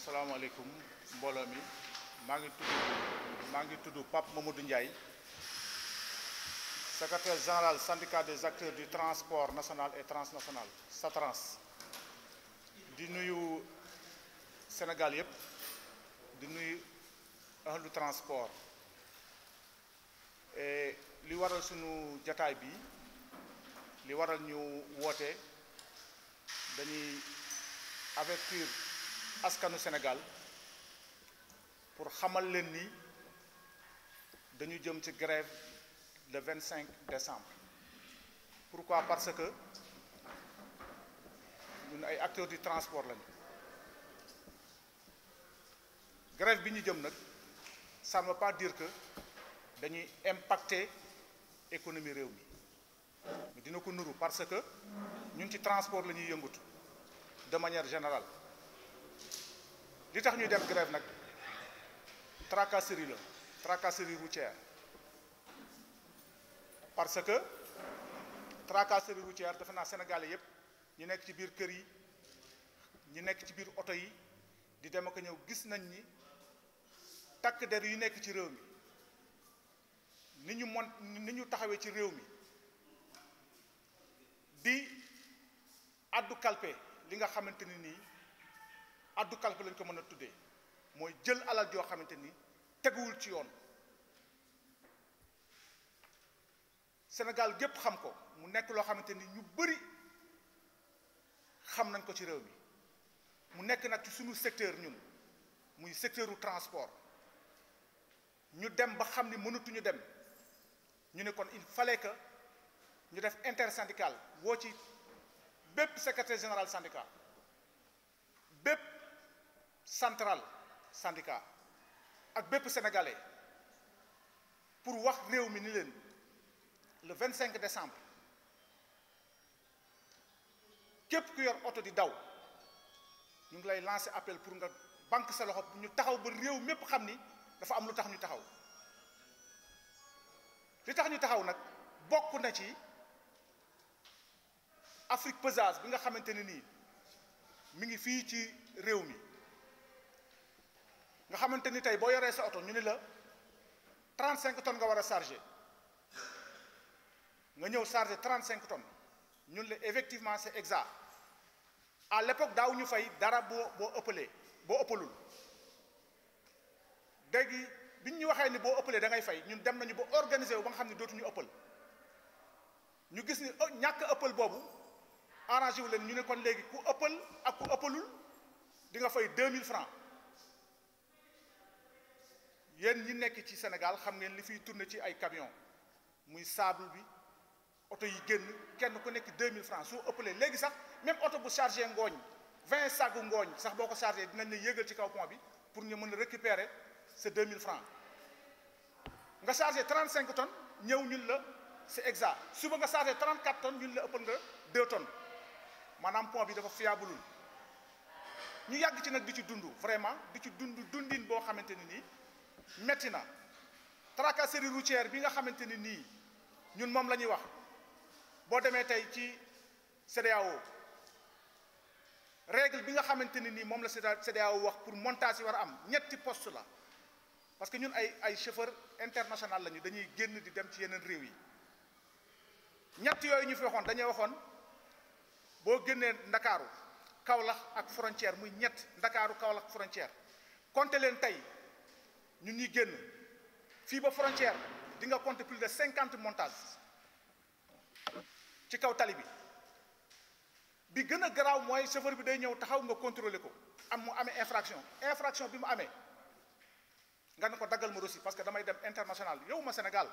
salaamaaleykum mbooloo mi maa ngi tudd Pape Mamadou Ndiaye secrétaire général syndicat des acteurs du transport national et transnational SATRANS di nuyu Sénégal yëpp di nuyu ahlu transport et li waral sunu jataay bi li waral ñu woote dañuy avertir askanu Sénégal pour xamal leen ni dañu jëm ci grève le 25 décembre. Pourquoi? Parce que ñun ay acteurs du transport lañu. Grève bi ñu jëm nag ça ne veut pas dire que dañuy impacter économie réew mi mais dina ko nuru parce que ñun ci transport la ñuy yëngatu de manière générale. li tax ñuy dem grève nag tracasserie la tracasserie routière parce que tracasserie routière dafa naa Sénégalais yépp ñu nekk ci biir kër yi ñu nekk ci biir oto yi di dem ak ñëw gis nañ ni takk der yu nekk ci réew mi ni ñu taxawee ci réew mi di addu kalpe li nga xamante ni nii addu kalpe lañ ko mën a tuddee mooy jël alal joo xamante ni teguwul ci yoon Sénégal gépp xam ko mu nekk loo xamante ni ñu bëri xam nañ ko ci réew mi mu nekk nag ci suñu secteur ñun muy secteur u transport ñu dem ba xam ni mënatuñu dem ñu ne kon il fallait que ñu def intersyndical woo ci bépp secrétaire général syndicat bépp central syndicat ak bépp sénégalais pour wax réew mi ni leen le 25 décembre képp ku yor oto di daw ñu ngi lay lancer appel pour nga banque sa loxo ñu taxaw ba réew mépp xam ni dafa am lu tax ñu taxaw li tax ñu taxaw nag bokk na ci Afrique pesage bi nga xamante ne nii mi ngi fii ci réew mi nga xamante ni tey boo yoree sa oto ñu ni la 35 tonnes nga war a charger nga ñëw charger 35 tonnes ñun la effectivement c'est exact à l'époque daaw ñu fay dara boo ëppalul léegi bi ñu waxee ni boo ëppalee da ngay fay ñun dem nañu ba organiser wu ba nga xam ne dootuñu ëppal ñu gis ni ñàkk ëppal boobu arrangé wu leen ñu ne kon léegi ku ëppal ak ku ëppalul di nga fay 2000 francs yéen ñi nekk ci Sénégal xam ngeen li fiy tourné ci ay camion muy sable bi oto yi génn kenn ku nekk 2000 francs soo ëppalee léegi sax même oto bu chargé ngooñ 20 sagu ngooñ sax boo ko chargé dinañ la yéegal ci kaw pont bi pour ñu mën a récupérer ces 2000 francs nga chargé 35 tonnes ñëw ñun la c'est exact suba nga chargé 34 tonnes ñun la ëppal nga 2 tonnes maanaam pont bi dafa fiableul ñu yàgg ci nag di ci dund vraiment di ci dundin boo xamante ni nii metti na tracasserie routière bi nga xamante ni nii ñun moom la ñuy wax boo demee tey ci CEDEAO règle bi nga xamante ni nii moom la CEDEAO wax pour montage yi war a am ñetti poste la parce que ñun ay chauffeur international lañu dañuy génn di dem ci yeneen réew yi ñett yooyu ñu fi waxoon dañuy waxoon boo génnee Ndakaaru Kaolack ak frontière muy ñett Ndakaaru Kaolack frontière compter leen tey ñun ñuy génn fii ba frontière di nga compter plus de 50 montages ci kaw tali bi gën a garaaw mooy chauffeur bi day ñëw taxaw nga contrôler ko mu amee infraction bi mu amee nga ne ko daggal ma reçu parce que damay dem international yow ma Sénégal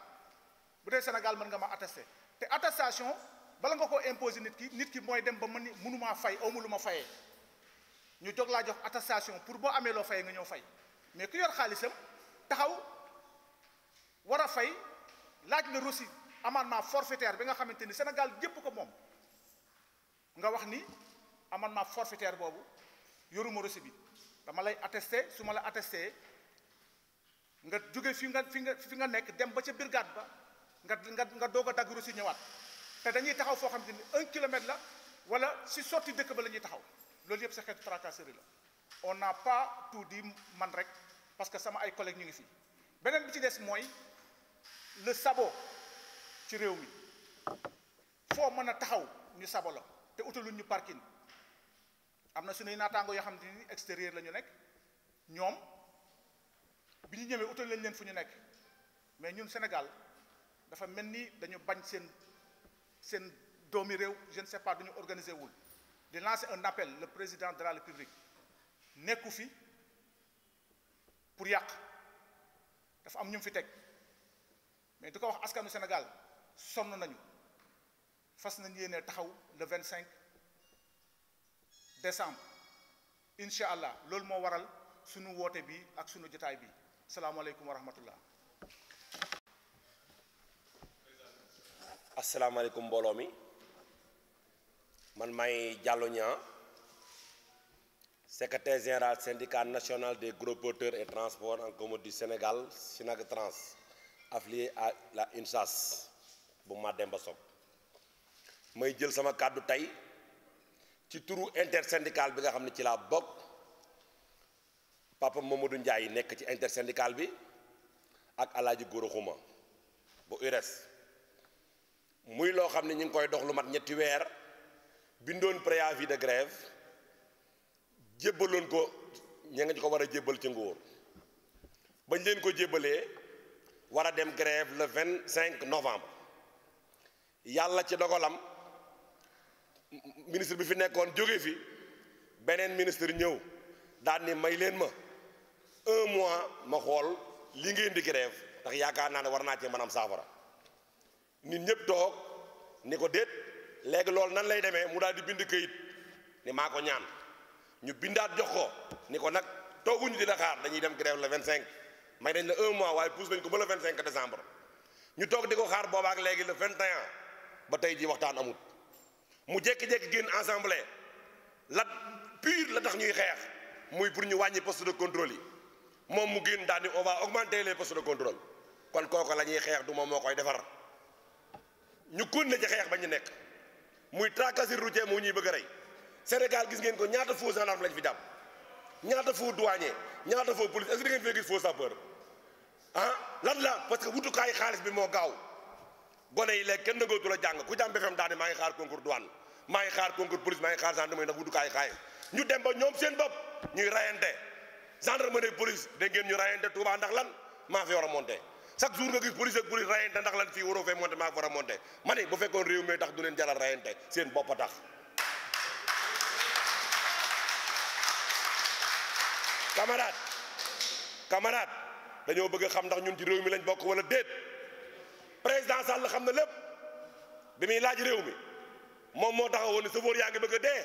bu dee Sénégal mën nga ma attester te attestation bala nga koo imposer nit ki mooy dem ba mën ni mënumaa fay awma lu ma fayee ñu jóg laa jox attestation pour boo amee loo fayee nga ñëw fay mais ku yor xaalisam taxaw war a fay laaj la reçu amendement forfaitaire bi nga xamante ni Sénégal gépp ko moom nga wax ni amendement forfaitaire boobu yoruma reçu bi dama lay attester su ma la attester nga jóge fi nga nekk dem ba ca brigade ba nga doog a dagg reçu ñëwaat te dañuy taxaw foo xamante ni 1 kilomètre la wala si sorti dëkk ba la ñuy taxaw loolu yëpp sa xeetu tracasserie la on n'a pas tout dit man rek parce que sama ay collègues ñu ngi fi beneen bi ci des mooy le sabot ci réew mi foo mën a taxaw ñu sabo la te utaluñ ñu parking am na suñuy naataango yoo xam ne extérieur la ñu nekk ñoom bi ñu ñëwee utal leen fu ñu nekk mais ñun Sénégal dafa mel ni dañu bañ seen doomi réew je ne sais pas duñu organiser wul di lancer un appel le président de la République nekku fi pour yàq dafa am ñu fi teg mais di ko wax askanu Sénégal sonn nañu fas nañ yéene taxaw le 25 décembre incha allah loolu moo waral sunu woote bi ak sunu jotaay bi salaamaaleykum wa rahmatullah. asalaamaaleykum mbooloo mi man may Diallo Niang secrétaire général syndicat national des gros porteurs et transports en commun du Sénégal SYNAG-Trans affilié à la UNSAS bu Mademba Sock may jël sama kàddu tey ci turu intersyndical bi nga xam ne ci laa bokk Papa Mamadou Ndiaye nekk ci intersyndical bi ak Alaaji Gora Xuma bu URES muy loo xam ne ñu ngi koy dox lu mat ñetti weer bindoon préavis de grève jébbaloon ko ña nga ñu ko war a jébbal ci nguur bañ leen ko jébbalee war a dem grève le 25 novembre yàlla ci dogalam ministre bi fi nekkoon jóge fi beneen ministre ñëw daal ni may leen ma 1 mois ma xool li ngeen di grève ndax yaakaar naa ne war naa cee mën am saafara nit ñëpp toog ni ko déet léegi loolu nan lay demee mu daal di bind këyit ni maa ko ñaan ñu bindaat jox ko ni ko nag tooguñu dina xaar dañuy dem grève le 25 may dañ la 1 mois waaye pousse nañ ko ba le 25 décembre ñu toog di ko xaar boobaak léegi le 21 ba tey ji waxtaan amut mu jékki-jékki génn assemblée la pure la tax ñuy xeex muy pour ñu wàññi poste de contrôle yi moom mu génn daal ni on va augmenter les postes de contrôle kon kooku la ñuy xeex du moom moo koy defar ñu continuer ci xeex ba ñu nekk muy tracasserie routière moo ñuy bëgg a rey Sénégal gis ngeen ko ñaata faux gendarme lañ fi jàpp ñaata faux douanier ñaata faux police est-ce que da ngeen fee gis faux sapeur ah lan la parce que wutukaayu xaalis bi moo gaaw gone yi léegi kenn dëggootu la jàng ku jàm BFEM daal ne maa ngi xaar concours douane maa ngi xaar concours police maa ngi xaar gendarmerie ndax wutukaayu xaalis ñu dem ba ñoom seen bopp ñuy rayante gendarmerie police da ngeen ñu rayante Touba ndax lan maa fi war a monté chaque jour nga gis police ak police rayante ndax lan fii waroo fee monté maa fi war a monté ma ne bu fekkoon réew mi tax du leen jaral rayante seen bopp a tax camarade dañoo bëgg a xam ndax ñun ci réew mi lañ bokk wala déet président Sall xam na lépp bi muy laaj réew mi moom moo taxawoon ni chauffeur yaa ngi bëgg a dee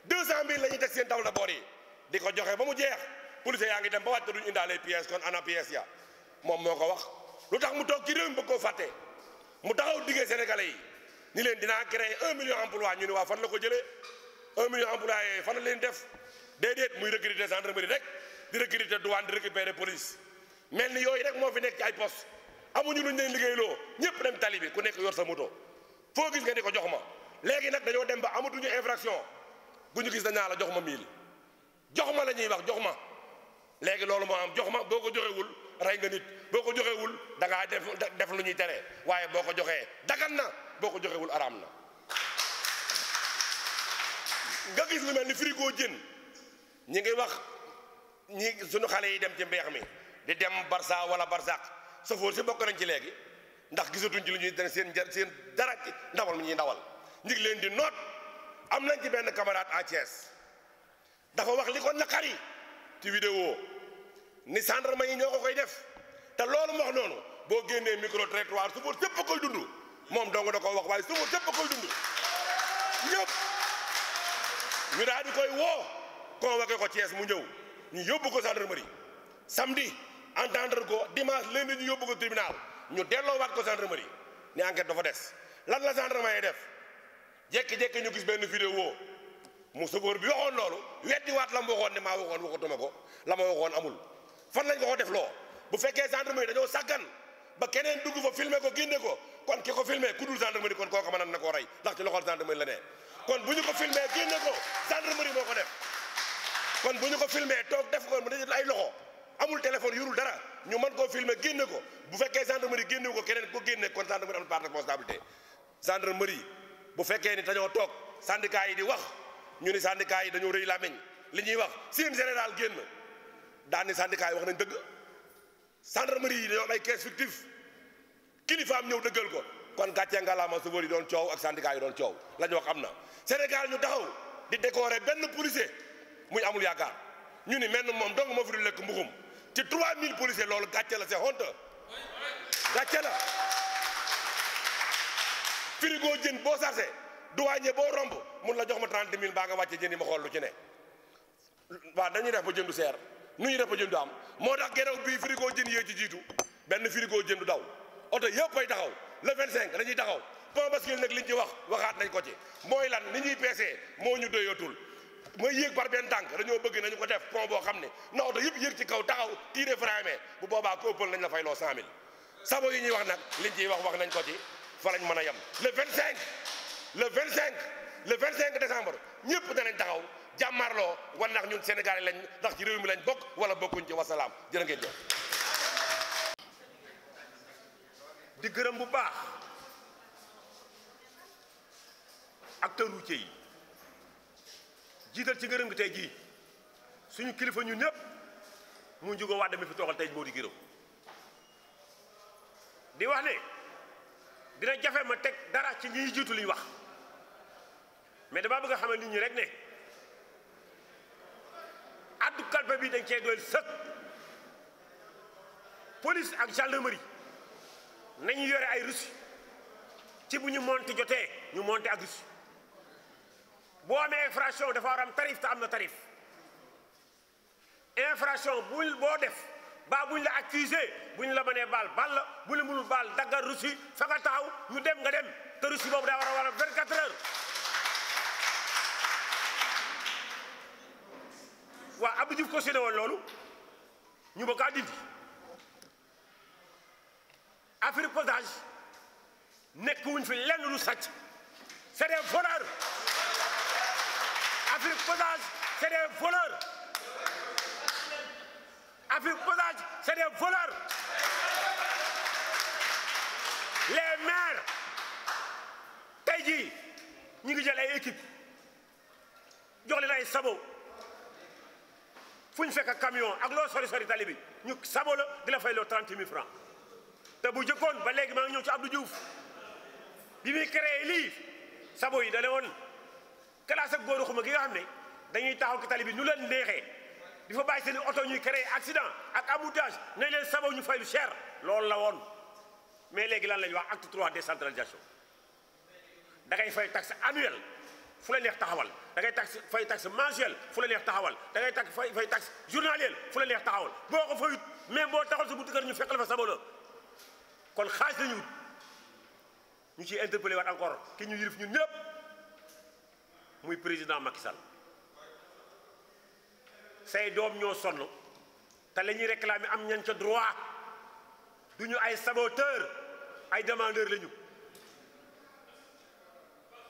200000 la ñuy teg seen taw de bord yi di ko joxe ba mu jeex police yaa ngi dem ba wàcc duñu indaale pièces kon ana pièces ya moom moo ko wax lu tax mu toog ci réew mi bëgg koo fàtte mu taxaw diggee sénégalais yi ni leen dinaa créer 1 million emploi ñu ne waa fan la ko jëlee 1 million emploi yooyu fan la leen def déedéet muy recruter gendarmerie rek di recruter douane di récupérer police mel ni yooyu rek moo fi nekk ci ay poste amuñu luñ leen liggéeyloo ñëpp dem tali bi ku nekk yor sa moto foo gis nga ni ko jox ma léegi nag dañoo dem ba amatuñu infraction bu ñu gis dañaa la jox ma 1000 jox ma la ñuy wax jox ma léegi loolu moo am jox ma boo ko joxewul rey nga nit boo ko joxewul da ngaa def lu ñuy tere waaye boo ko joxee dagan na boo ko joxewul araam na nga gis lu mel ni frigo jën ñi ngi wax ñi suñu xale yi dem ci mbeex mi di dem Barça wala Barsaq safoor si bokk nañ ci léegi ndax gisatuñ ci lu ñuy def seen dara ci ndawal mi ñuy ndawal ñu ngi leen di noot am nañ ci benn camarade à Thiès dafa wax li ko naqari ci vidéo ni gendarme yi ñoo ko koy def te loolu mu wax noonu boo génnee micro trottoir safoor sépp a koy dund moom dong da ko wax waaye safoor sépp a koy dund ñëpp ñu daal di koy woo convoqué ko Thiès mu ñëw ñu yóbbu ko gendarmerie samedi entendre ko dimanche lundi ñu yóbbu ko tribunal ñu delloowaat ko gendarmerie ni enquête dafa des lan la gendarmerie yi def jékki-jékki ñu gis benn vidéo mu sofóor bi waxoon loolu weddiwaat la mu waxoon ne maa waxoon waxatuma ko la ma waxoon amul fan lañ ko def loo bu fekkee gendarmerie dañoo sàggan ba keneen dugg fa filmer ko génne ko kon ki ko filmer ku dul gendarmerie kon kooku mën na koo rey ndax ci loxol gendarmerie la ne kon bu ñu ko filmer génne ko gendarmerie moo ko def kon bu ñu ko filmé toog def ko mu dañu ay loxo amul téléphone yorul dara ñu mën koo filmé génne ko bu fekkee gendarmerie génne ko keneen ko génne kon gendarmerie am part de responsabilité gendarmerie bu fekkee ni dañoo toog syndicat yi di wax ñu ni syndicat yi dañoo rëy làmmiñ li ñuy wax seen général génn daan ni syndicat yi wax nañ dëgg gendarmerie yi dañoo am ay caisse fictif kilifaam ñëw dëggal ko kon gàccee ngalaama chauffeur yi doon coow ak syndicat yi doon coow la ñu wax am na Sénégal ñu taxaw di décorer benn policier muy amul yaakaar ñu ni menn moom dong moo fi du lekk mbuxum ci 3000 policiers loolu gàcce la c'est honte gàcce la frigo jën boo sarse douanier boo romb mun la jox ma 30 000 baa nga wàcce jën yi ma xool lu ci ne waaw dañuy def ba jën du seer nu ñuy def ba jën du am moo tax gerew bii frigo jën yee ci jiitu benn frigo jën du daw oto yëpp ay taxaw le 25 dañuy taxaw pont bascule nag liñ ci waxaat nañ ko ci mooy lan ni ñuy peesee moo ñu doyatul mooy yéeg par benn tànk dañoo bëgg nañu ko def pont boo xam ne na oto yëpp yéeg ci kaw taxaw tiré frein bu boobaa ko ëppal nañ la fay loo 100 000 sabo yi ñuy wax nag liñ ciy wax nañ ko ci fa lañ mën a yem le 25 décembre ñëpp danañ taxaw jàmmarloo wan ndax ñun Sénégalais lañ ndax ci réew mi lañ bokk wala bokkuñ ci wasalaam jërë ngeen jëf. di gërëm bu baax acteurs routiers yi jiital ci gërëm gi tey jii suñu kilifa ñun ñëpp mu njugo wax dama fi toogal tey moo di gërëm di wax ne dina jafe ma teg dara ci ñiy jiitu liñ wax mais damaa bëgg a xamal nit ñi rek ne addu kalpe bi dañ cee doyal sëkk police ak gendarmerie nañu yore ay reçu ci bu ñu monte jotee ñu monte ak reçu boo amee infraction dafa war am tarif te am na tarif infraction boo def ba buñ la accusé buñ la mënee baal baal la bu la mënul baal daggal reçu fa nga taxaw ñu dem nga dem te reçu boobu daa war a 24 heures waa Abdou Diouf ko séddee woon loolu ñu ba kaa dindi Afrique Posage nekk wuñ fi lenn lu sàcc c'est des voleurs Afrique Posage c'est des voleurs Afrique Posage c'est des voleurs les maires tey jii ñu ngi jël ay équipe jox leen ay sabo fu ñu fekk camion ak loo sori sori tali bi ñu sabo la di la fay loo 30 000 francs te bu jëkkoon ba léegi maa ngi ñëw ci Abdou Diouf bi muy créé lii sabo yi da ne woon classe ak góoru xuma gi nga xam ne dañuy taxaw ci tali bi ñu leen neexee di fa bàyyi seen i oto ñuy créé accident ak embouteillage nañ leen sabo ñu fay lu cher loolu la woon mais léegi lan la ñuy wax acte 3 décentralisation da ngay fay taxe annuelle fu la neex taxawal da ngay taxe fay taxe mensuelle fu la neex taxawal da ngay taxe fay taxe journalière fu la neex taxawal boo ko fayut même boo taxal sa buntu kër ñu fekk la fa sabo la kon xaalis lañu wut ñu ciy interpellé waat encore ki ñu yilif ñun ñëpp muy président Macky Sall say doom ñoo sonn te la ñuy réclamer am ñan ca droit du ñu ay saboteur ay demandeur lañu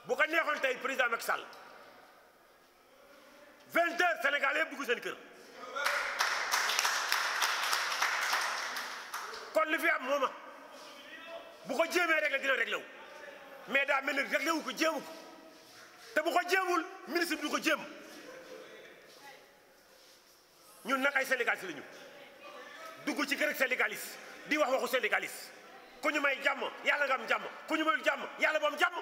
bu ko neexoon tey président Macky Sall 20 heures Sénégal yëpp dugg seen kër kon li fi am mooma bu ko jéemee réglé dina réglé wu mais daa mel ni réglé wu ko jéemu ko te bu ko jéemul ministre bi du ko jéem ñun nag ay syndicalistes la ñu dugg ci kër syndicaliste di wax waxu syndicaliste ku ñu may jàmm yàlla nga am jàmm ku ñu mayul jàmm yàlla bu am jàmm